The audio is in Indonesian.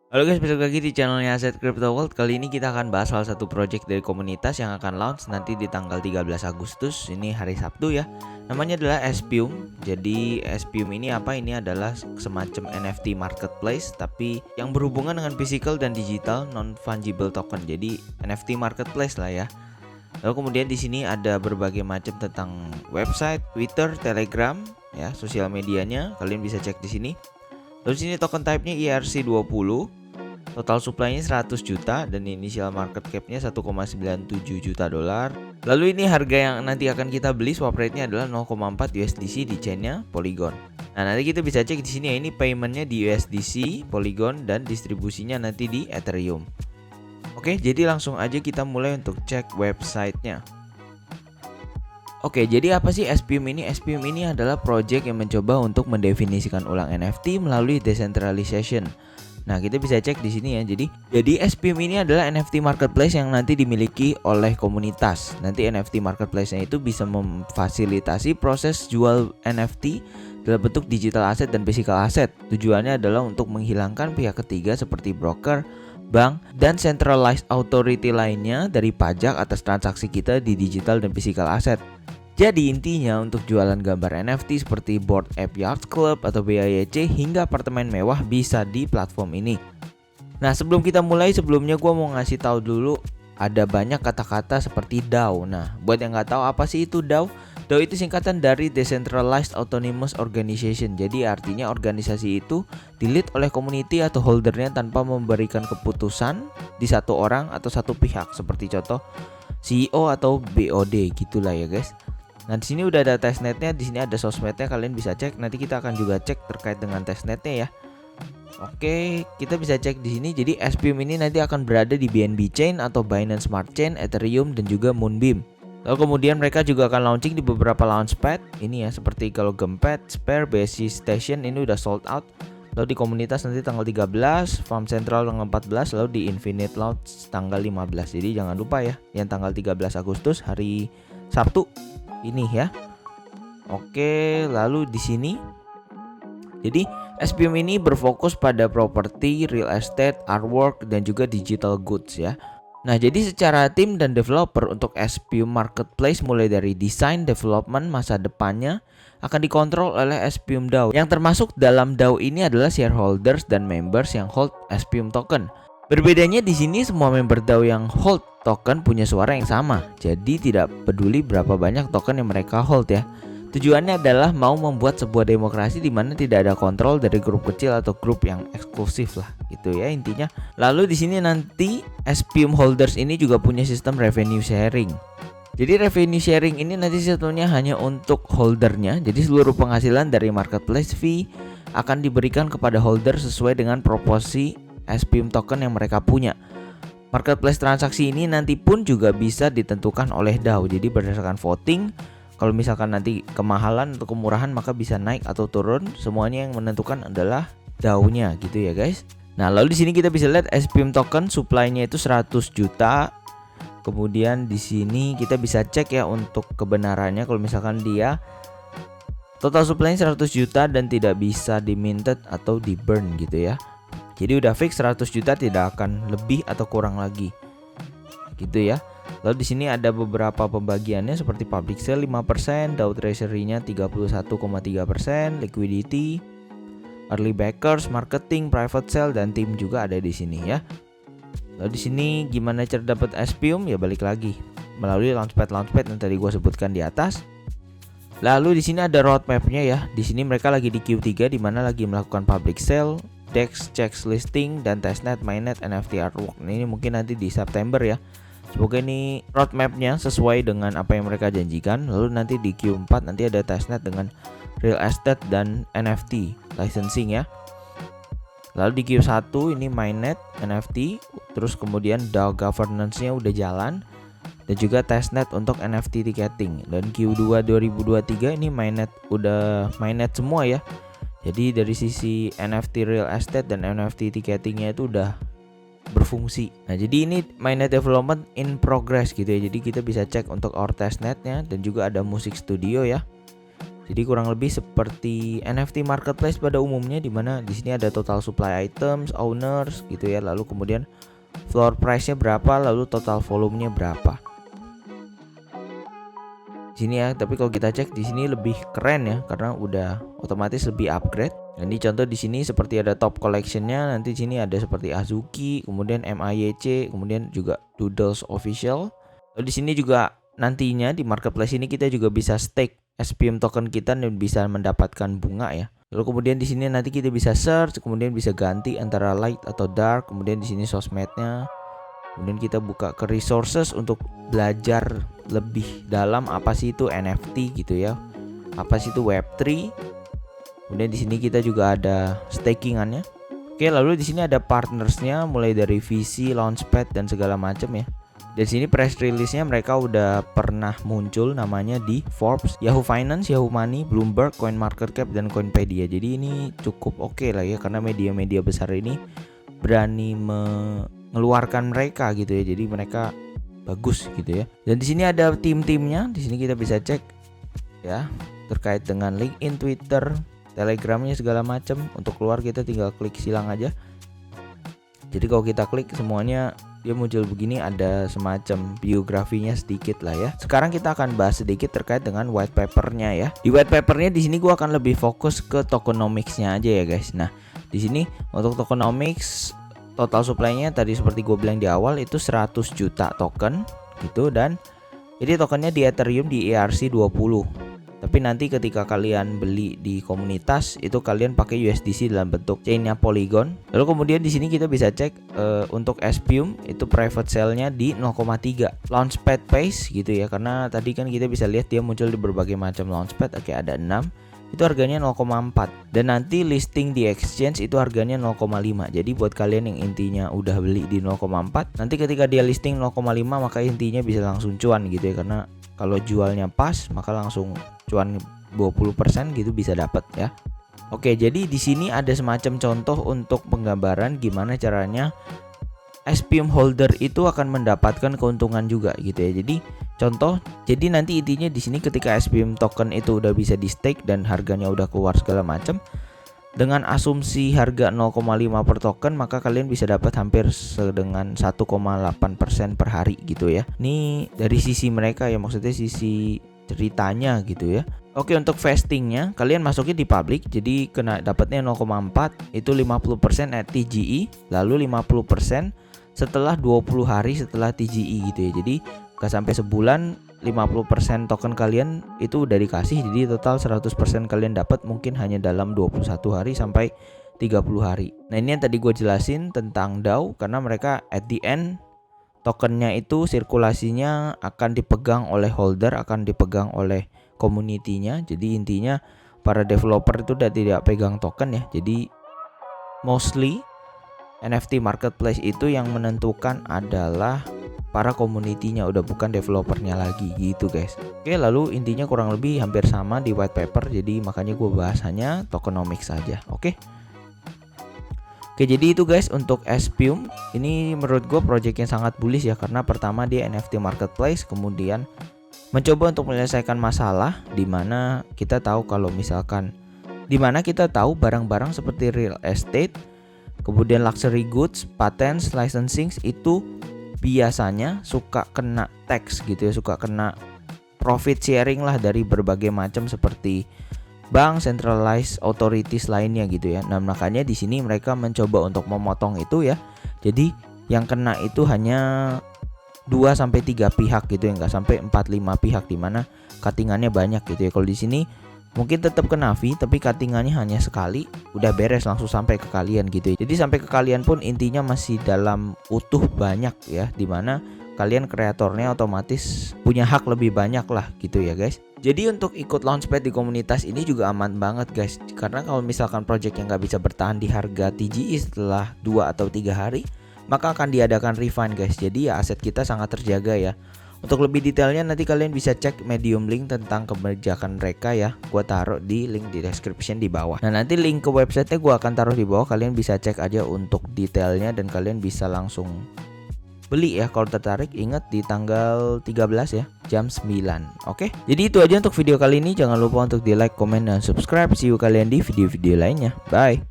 Halo guys, balik lagi di channelnya Aset Crypto World. Kali ini kita akan bahas salah satu project dari komunitas yang akan launch nanti di tanggal 13 Agustus. Ini hari Sabtu ya. Namanya adalah Espium. Jadi Espium ini apa? Ini adalah semacam NFT marketplace tapi yang berhubungan dengan physical dan digital non fungible token. Jadi NFT marketplace lah ya. Lalu kemudian di sini ada berbagai macam tentang website, Twitter, Telegram ya, sosial medianya. Kalian bisa cek di sini. Lalu sini token type-nya ERC20. Total supply-nya 100 juta dan initial market cap-nya 1,97 juta dolar. Lalu ini harga yang nanti akan kita beli, swap rate-nya adalah 0,4 USDC di chain-nya Polygon. Nah, nanti kita bisa cek di sini ya, ini payment-nya di USDC, Polygon dan distribusinya nanti di Ethereum. Oke, jadi langsung aja kita mulai untuk cek website-nya. Oke, jadi apa sih Espium ini? Espium ini adalah project yang mencoba untuk mendefinisikan ulang NFT melalui decentralization. Nah, kita bisa cek di sini ya. Jadi Espium ini adalah NFT marketplace yang nanti dimiliki oleh komunitas. Nanti NFT marketplace-nya itu bisa memfasilitasi proses jual NFT dalam bentuk digital asset dan physical asset. Tujuannya adalah untuk menghilangkan pihak ketiga seperti broker, bank, dan centralized authority lainnya dari pajak atas transaksi kita di digital dan physical asset. Jadi intinya untuk jualan gambar NFT seperti Bored Ape Yacht Club atau BAYC hingga apartemen mewah bisa di platform ini. Nah, sebelum kita mulai, sebelumnya gue mau ngasih tahu dulu ada banyak kata-kata seperti DAO. Nah, buat yang nggak tahu apa sih itu DAO? DAO itu singkatan dari Decentralized Autonomous Organization. Jadi artinya organisasi itu di-lead oleh community atau holdernya tanpa memberikan keputusan di satu orang atau satu pihak. Seperti contoh CEO atau BOD gitulah ya guys. Nah, di sini udah ada testnetnya, di sini ada sosmednya, kalian bisa cek. Nanti kita akan juga cek terkait dengan testnetnya ya. Oke, kita bisa cek di sini. Jadi Espium ini nanti akan berada di BNB Chain atau Binance Smart Chain, Ethereum dan juga Moonbeam. Lalu kemudian mereka juga akan launching di beberapa launchpad. Ini ya, seperti kalau Gempet, Spare, BSC Station ini udah sold out. Lalu di komunitas nanti tanggal 13, Farm Central tanggal 14, lalu di Infinite Launch tanggal 15. Jadi jangan lupa ya, yang tanggal 13 Agustus hari Sabtu ini ya. Oke, lalu di sini jadi Espium ini berfokus pada properti, real estate, artwork dan juga digital goods ya. Nah, jadi secara tim dan developer untuk Espium Marketplace mulai dari desain, development, masa depannya akan dikontrol oleh Espium DAO. Yang termasuk dalam DAO ini adalah shareholders dan members yang hold Espium token. Berbedanya di sini semua member DAO yang hold token punya suara yang sama. Jadi tidak peduli berapa banyak token yang mereka hold ya. Tujuannya adalah mau membuat sebuah demokrasi di mana tidak ada kontrol dari grup kecil atau grup yang eksklusif lah gitu ya intinya. Lalu di sini nanti Espium holders ini juga punya sistem revenue sharing. Jadi revenue sharing ini nanti sistemnya hanya untuk holdernya. Jadi seluruh penghasilan dari marketplace fee akan diberikan kepada holder sesuai dengan proporsi Espium token yang mereka punya. Marketplace transaksi ini nanti pun juga bisa ditentukan oleh DAO. Jadi berdasarkan voting, kalau misalkan nanti kemahalan atau kemurahan maka bisa naik atau turun. Semuanya yang menentukan adalah DAO-nya gitu ya guys. Nah, lalu di sini kita bisa lihat Espium token supply-nya itu 100 juta. Kemudian di sini kita bisa cek ya untuk kebenarannya, kalau misalkan dia total supply-nya 100 juta dan tidak bisa di-minted atau di-burn gitu ya. Jadi udah fix 100 juta, tidak akan lebih atau kurang lagi. Gitu ya. Lalu di sini ada beberapa pembagiannya seperti public sale 5%, DAO treasury-nya 31,3%, liquidity, early backers, marketing, private sale dan tim juga ada di sini ya. Lalu di sini gimana cara dapat Espium? Ya balik lagi melalui launchpad yang tadi gue sebutkan di atas. Lalu di sini ada roadmap-nya ya. Di sini mereka lagi di Q3 di mana lagi melakukan public sale, DEX, checks listing, dan testnet, mainnet, NFT artwork. Ini mungkin nanti di September ya. Semoga ini roadmapnya sesuai dengan apa yang mereka janjikan. Lalu nanti di Q4 nanti ada testnet dengan real estate dan NFT licensing ya. Lalu di Q1 ini mainnet, NFT, terus kemudian DAO governance-nya udah jalan, dan juga testnet untuk NFT ticketing. Dan Q2 2023 ini mainnet udah mainnet semua ya. Jadi dari sisi NFT real estate dan NFT ticketingnya itu udah berfungsi. Nah, jadi ini mainnet development in progress gitu ya. Jadi kita bisa cek untuk our testnetnya dan juga ada musik studio ya. Jadi kurang lebih seperti NFT marketplace pada umumnya, di mana di sini ada total supply items, owners gitu ya, lalu kemudian floor price-nya berapa, lalu total volumenya berapa. Sini ya, tapi kalau kita cek di sini lebih keren ya, karena udah otomatis lebih upgrade. Nah, ini contoh di sini seperti ada top collection-nya, nanti di sini ada seperti Azuki, kemudian MIYC, kemudian juga Doodles official. Lalu di sini juga nantinya di marketplace ini kita juga bisa stake SPM token kita dan bisa mendapatkan bunga ya. Lalu kemudian di sini nanti kita bisa search, kemudian bisa ganti antara light atau dark, kemudian di sini sosmednya. Kemudian kita buka ke resources untuk belajar lebih dalam apa sih itu NFT gitu ya. Apa sih itu Web3. Kemudian di sini kita juga ada stakingannya. Oke, lalu di sini ada partnersnya mulai dari VC, Launchpad dan segala macam ya. Di sini press release-nya mereka udah pernah muncul namanya di Forbes, Yahoo Finance, Yahoo Money, Bloomberg, CoinMarketCap dan Coinpedia. Jadi ini cukup oke lah ya, karena media-media besar ini berani mengeluarkan mereka gitu ya. Jadi mereka bagus gitu ya. Dan di sini ada tim-timnya. Di sini kita bisa cek ya terkait dengan LinkedIn, Twitter, Telegramnya segala macam. Untuk keluar kita tinggal klik silang aja. Jadi kalau kita klik semuanya dia muncul begini, ada semacam biografinya sedikit lah ya. Sekarang kita akan bahas sedikit terkait dengan white papernya ya. Di white papernya di sini gua akan lebih fokus ke tokenomics-nya aja ya guys. Nah, di sini untuk tokenomics total supply-nya tadi seperti gue bilang di awal itu 100 juta token gitu, dan ini tokennya di Ethereum di ERC20. Tapi nanti ketika kalian beli di komunitas itu kalian pakai USDC dalam bentuk chainnya Polygon. Lalu kemudian di sini kita bisa cek untuk SPUM itu private sale-nya di 0,3. Launchpad pace gitu ya, karena tadi kan kita bisa lihat dia muncul di berbagai macam launchpad. Oke, ada 6. Itu harganya 0,4, dan nanti listing di exchange itu harganya 0,5. Jadi buat kalian yang intinya udah beli di 0,4, nanti ketika dia listing 0,5 maka intinya bisa langsung cuan gitu ya, karena kalau jualnya pas maka langsung cuan 20% gitu bisa dapat ya. Oke, jadi di sini ada semacam contoh untuk penggambaran gimana caranya SPM holder itu akan mendapatkan keuntungan juga gitu ya. Jadi contoh, jadi nanti intinya di sini ketika SPM token itu udah bisa di stake dan harganya udah keluar segala macam, dengan asumsi harga 0,5 per token maka kalian bisa dapat hampir dengan 1,8% per hari gitu ya. Ini dari sisi mereka ya, maksudnya sisi ceritanya gitu ya. Oke, untuk vestingnya kalian masukin di public, jadi kena dapatnya 0,4 itu 50% at TGE, lalu 50% setelah 20 hari setelah TGE gitu ya. Jadi gak sampai sebulan 50% token kalian itu udah dikasih, jadi total 100% kalian dapat mungkin hanya dalam 21 hari sampai 30 hari. Nah, ini yang tadi gue jelasin tentang DAO, karena mereka at the end tokennya itu sirkulasinya akan dipegang oleh holder, akan dipegang oleh community-nya. Jadi intinya para developer itu udah tidak pegang token ya. Jadi mostly NFT marketplace itu yang menentukan adalah para community-nya, udah bukan developernya lagi gitu guys. Oke, lalu intinya kurang lebih hampir sama di white paper, jadi makanya gue bahas hanya tokenomics saja. Oke, jadi itu guys untuk SPUM. Ini menurut gue project yang sangat bullish ya, karena pertama dia NFT marketplace, kemudian mencoba untuk menyelesaikan masalah dimana kita tahu kalau misalkan dimana kita tahu barang-barang seperti real estate, kemudian luxury goods, patents, licensing itu biasanya suka kena tax gitu ya, suka kena profit sharing lah dari berbagai macam seperti bank, centralized authorities lainnya gitu ya. Nah, makanya di sini mereka mencoba untuk memotong itu ya. Jadi yang kena itu hanya 2 sampai 3 pihak gitu ya, enggak sampai 4-5 pihak, di mana cuttingannya banyak gitu ya. Kalau di sini mungkin tetap kena fee, tapi cuttingannya hanya sekali, udah beres langsung sampai ke kalian gitu ya. Jadi sampai ke kalian pun intinya masih dalam utuh banyak ya, dimana kalian kreatornya otomatis punya hak lebih banyak lah gitu ya guys. Jadi untuk ikut launchpad di komunitas ini juga aman banget guys, karena kalau misalkan project yang nggak bisa bertahan di harga TGE setelah 2 atau 3 hari, maka akan diadakan refund guys. Jadi ya aset kita sangat terjaga ya. Untuk lebih detailnya nanti kalian bisa cek Medium link tentang kebijakan mereka ya. Gua taruh di link di description di bawah. Nah, nanti link ke websitenya gua akan taruh di bawah. Kalian bisa cek aja untuk detailnya dan kalian bisa langsung beli ya kalau tertarik. Ingat di tanggal 13 ya, jam 9. Oke. Jadi itu aja untuk video kali ini. Jangan lupa untuk di like, komen, dan subscribe. See you kalian di video-video lainnya. Bye.